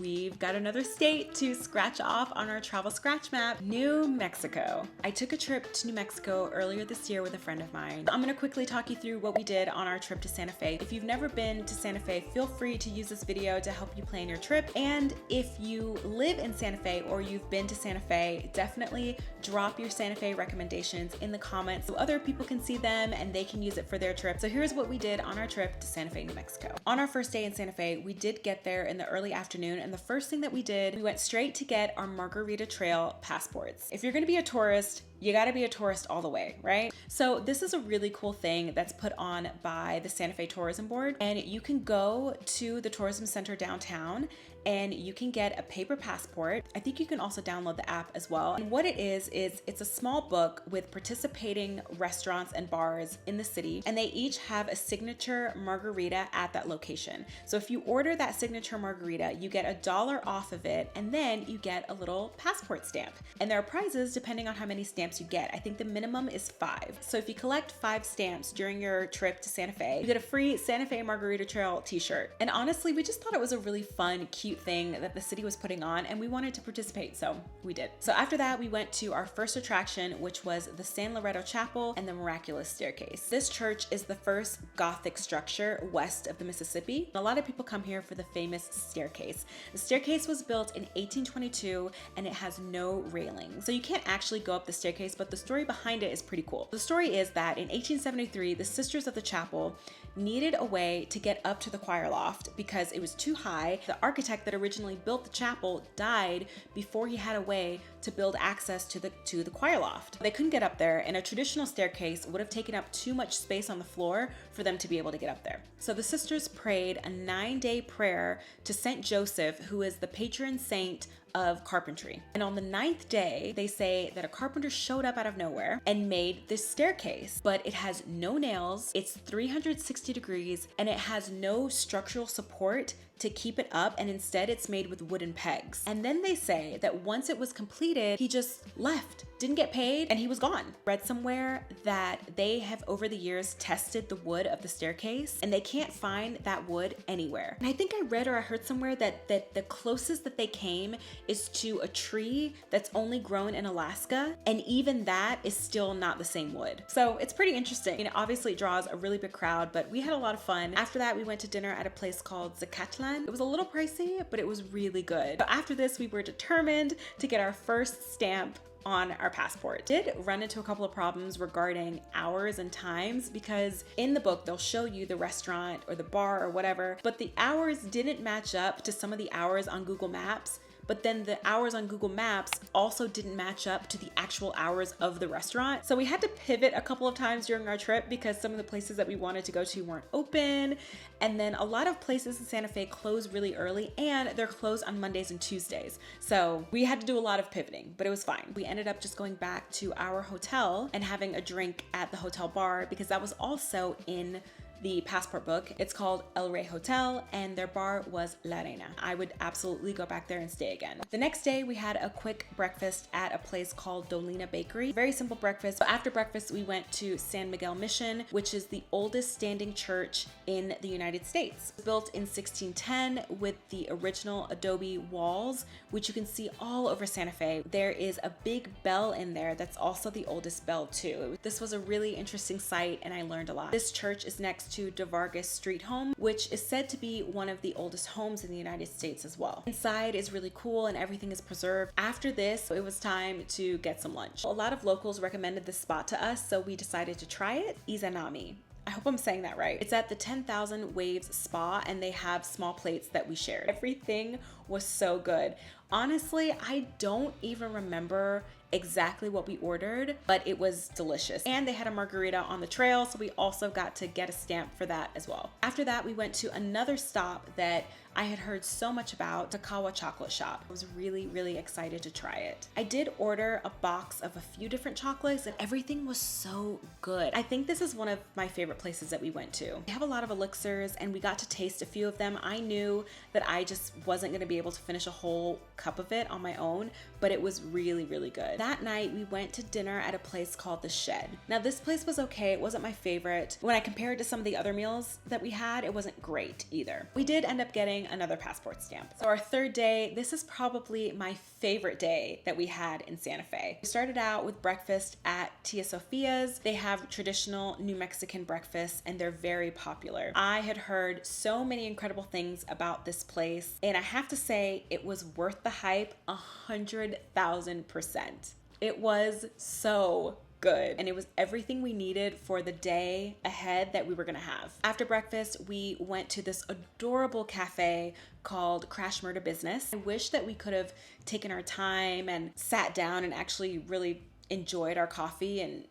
we've got another state to scratch off on our travel scratch map, New Mexico. I took a trip to New Mexico earlier this year with a friend of mine. I'm gonna quickly talk you through what we did on our trip to Santa Fe. If you've never been to Santa Fe, feel free to use this video to help you plan your trip. And if you live in Santa Fe or you've been to Santa Fe, definitely drop your Santa Fe recommendations in the comments so other people can see them and they can use it for their trip. So here's what we did on our trip to Santa Fe, New Mexico. On our first day in Santa Fe, we did get there in the early afternoon, and the first thing that we did, we went straight to get our Margarita Trail passports. If you're gonna be a tourist, you gotta be a tourist all the way, right? So this is a really cool thing that's put on by the Santa Fe Tourism Board, and you can go to the tourism center downtown and you can get a paper passport. I think you can also download the app as well. And what it is it's a small book with participating restaurants and bars in the city, and they each have a signature margarita at that location. So if you order that signature margarita, you get $1 off of it, and then you get a little passport stamp. And there are prizes depending on how many stamps you get. I think the minimum is 5. So if you collect 5 stamps during your trip to Santa Fe, you get a free Santa Fe Margarita Trail t-shirt. And honestly, we just thought it was a really fun, cute thing that the city was putting on, and we wanted to participate, so we did. So after that, we went to our first attraction, which was the San Loretto Chapel and the Miraculous Staircase. This church is the first Gothic structure west of the Mississippi. A lot of people come here for the famous staircase. The staircase was built in 1822 and it has no railing. So you can't actually go up the staircase, but the story behind it is pretty cool. The story is that in 1873, the Sisters of the Chapel needed a way to get up to the choir loft because it was too high. The architect that originally built the chapel died before he had a way to build access to the choir loft. They couldn't get up there, and a traditional staircase would have taken up too much space on the floor for them to be able to get up there. So the sisters prayed a 9-day prayer to Saint Joseph, who is the patron saint of carpentry. And on the 9th day, they say that a carpenter showed up out of nowhere and made this staircase, but it has no nails, it's 360 degrees, and it has no structural support to keep it up, and instead it's made with wooden pegs. And then they say that once it was completed, he just left, didn't get paid, and he was gone. Read somewhere that they have over the years tested the wood of the staircase and they can't find that wood anywhere. And I think I read or I heard somewhere that the closest that they came is to a tree that's only grown in Alaska, and even that is still not the same wood. So it's pretty interesting. You know, obviously it draws a really big crowd, but we had a lot of fun. After that, we went to dinner at a place called Zacatlan. It was a little pricey, but it was really good. So after this, we were determined to get our first stamp on our passport. Did run into a couple of problems regarding hours and times, because in the book they'll show you the restaurant or the bar or whatever, but the hours didn't match up to some of the hours on Google Maps. But then the hours on Google Maps also didn't match up to the actual hours of the restaurant. So we had to pivot a couple of times during our trip because some of the places that we wanted to go to weren't open. And then a lot of places in Santa Fe close really early, and they're closed on Mondays and Tuesdays. So we had to do a lot of pivoting, but it was fine. We ended up just going back to our hotel and having a drink at the hotel bar because that was also in the passport book. It's called El Rey Hotel, and their bar was La Arena. I would absolutely go back there and stay again. The next day, we had a quick breakfast at a place called Dolina Bakery. Very simple breakfast. So after breakfast, we went to San Miguel Mission, which is the oldest standing church in the United States. Built in 1610 with the original adobe walls, which you can see all over Santa Fe. There is a big bell in there that's also the oldest bell too. This was a really interesting site, and I learned a lot. This church is next to De Vargas Street Home, which is said to be one of the oldest homes in the United States as well. Inside is really cool and everything is preserved. After this, it was time to get some lunch. A lot of locals recommended this spot to us, so we decided to try it. Izanami. I hope I'm saying that right. It's at the 10,000 Waves Spa, and they have small plates that we shared. Everything was so good. Honestly, I don't even remember exactly what we ordered, but it was delicious. And they had a margarita on the trail, so we also got to get a stamp for that as well. After that, we went to another stop that I had heard so much about, Takawa Chocolate Shop. I was really, really excited to try it. I did order a box of a few different chocolates, and everything was so good. I think this is one of my favorite places that we went to. They have a lot of elixirs, and we got to taste a few of them. I knew that I just wasn't gonna be able to finish a whole cup of it on my own, but it was really, really good. that night, we went to dinner at a place called The Shed. Now, this place was okay. It wasn't my favorite. When I compared to some of the other meals that we had, it wasn't great either. We did end up getting another passport stamp. So our third day, this is probably my favorite day that we had in Santa Fe. We started out with breakfast at Tia Sophia's. They have traditional New Mexican breakfasts and they're very popular. I had heard so many incredible things about this place, and I have to say it was worth the hype 100,000%. It was so good, and it was everything we needed for the day ahead that we were gonna have. After breakfast, we went to this adorable cafe called Crash Murder Business. I wish that we could have taken our time and sat down and actually really enjoyed our coffee and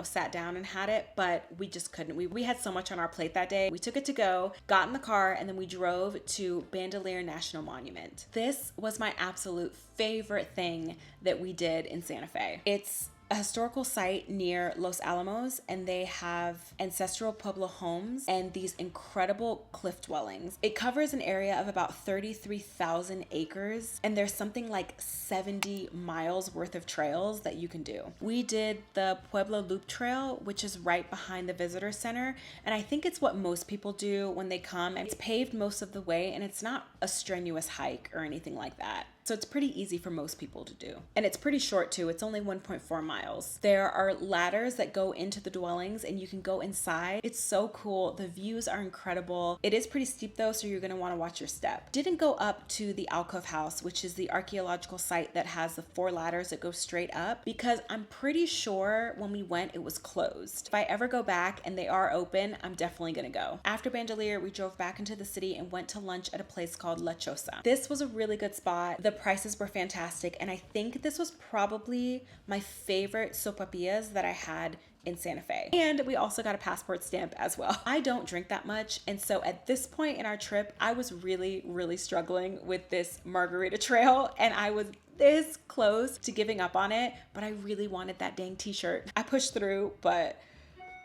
sat down and had it, but we just couldn't. We had so much on our plate that day. We took it to go, got in the car, and then we drove to Bandelier National Monument. This was my absolute favorite thing that we did in Santa Fe. It's a historical site near Los Alamos, and they have ancestral Pueblo homes and these incredible cliff dwellings. It covers an area of about 33,000 acres, and there's something like 70 miles worth of trails that you can do. We did the Pueblo Loop Trail, which is right behind the visitor center, and I think it's what most people do when they come, and it's paved most of the way, and it's not a strenuous hike or anything like that. So it's pretty easy for most people to do. And it's pretty short too. It's only 1.4 miles. There are ladders that go into the dwellings and you can go inside. It's so cool. The views are incredible. It is pretty steep though, so you're gonna wanna watch your step. Didn't go up to the Alcove House, which is the archaeological site that has the 4 ladders that go straight up, because I'm pretty sure when we went, it was closed. If I ever go back and they are open, I'm definitely gonna go. After Bandelier, we drove back into the city and went to lunch at a place called La Chosa. This was a really good spot. The prices were fantastic, and I think this was probably my favorite sopapillas that I had in Santa Fe. And we also got a passport stamp as well. I don't drink that much, and so at this point in our trip, I was really struggling with this margarita trail, and I was this close to giving up on it, but I really wanted that dang t-shirt. I pushed through, but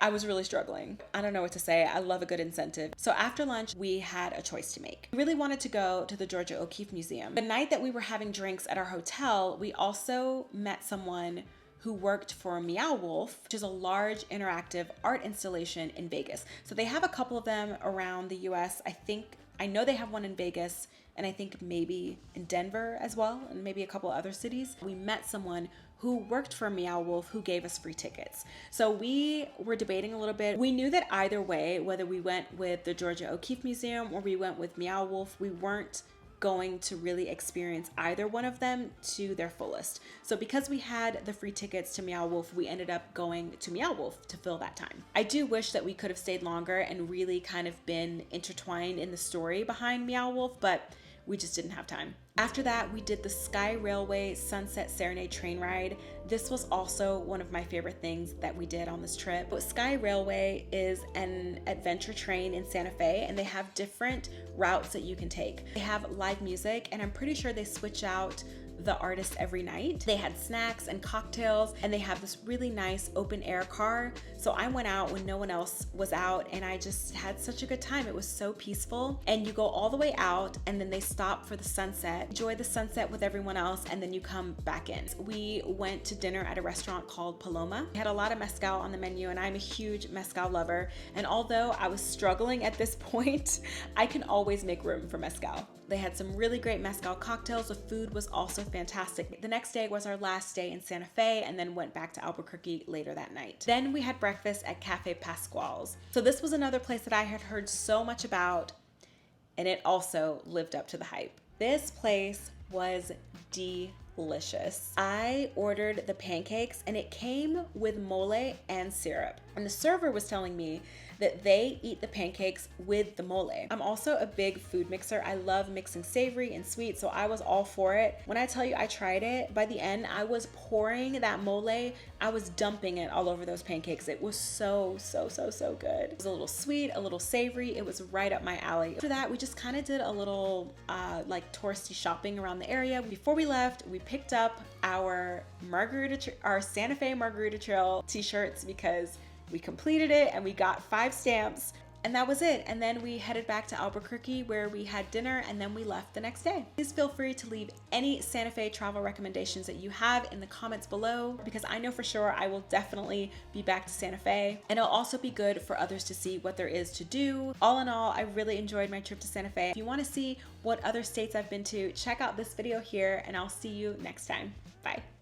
I was really struggling. I don't know what to say. I love a good incentive. So after lunch, we had a choice to make. We really wanted to go to the Georgia O'Keeffe Museum. The night that we were having drinks at our hotel, we also met someone who worked for Meow Wolf, which is a large interactive art installation in Vegas. So they have a couple of them around the US. I know they have one in Vegas, and I think maybe in Denver as well, and maybe a couple other cities. We met someone who worked for Meow Wolf who gave us free tickets. So we were debating a little bit. We knew that either way, whether we went with the Georgia O'Keeffe Museum or we went with Meow Wolf, we weren't going to really experience either one of them to their fullest. So because we had the free tickets to Meow Wolf, we ended up going to Meow Wolf to fill that time. I do wish that we could have stayed longer and really kind of been intertwined in the story behind Meow Wolf, but we just didn't have time. After that, we did the Skyrail Sunset Serenade train ride. This was also one of my favorite things that we did on this trip. But Skyrail is an adventure train in Santa Fe, and they have different routes that you can take. They have live music, and I'm pretty sure they switch out the artist every night. They had snacks and cocktails, and they have this really nice open air car. So I went out when no one else was out, and I just had such a good time. It was so peaceful, and you go all the way out, and then they stop for the sunset. Enjoy the sunset with everyone else, and then you come back in. We went to dinner at a restaurant called Paloma. We had a lot of mezcal on the menu, and I'm a huge mezcal lover, and although I was struggling at this point, I can always make room for mezcal. They had some really great mezcal cocktails. The food was also fantastic. The next day was our last day in Santa Fe, and then went back to Albuquerque later that night. Then we had breakfast at Cafe Pascual's. So this was another place that I had heard so much about, and it also lived up to the hype. This place was delicious. I ordered the pancakes, and it came with mole and syrup. And the server was telling me that they eat the pancakes with the mole. I'm also a big food mixer. I love mixing savory and sweet, so I was all for it. When I tell you I tried it, by the end, I was pouring that mole, I was dumping it all over those pancakes. It was so good. It was a little sweet, a little savory. It was right up my alley. After that, we just kind of did a little like touristy shopping around the area. Before we left, we picked up our Santa Fe Margarita Trail t-shirts because we completed it and we got 5 stamps. And that was it. And then we headed back to Albuquerque where we had dinner and then we left the next day. Please feel free to leave any Santa Fe travel recommendations that you have in the comments below, because I know for sure I will definitely be back to Santa Fe, and it'll also be good for others to see what there is to do. All in all, I really enjoyed my trip to Santa Fe. If you want to see what other states I've been to, check out this video here and I'll see you next time. Bye.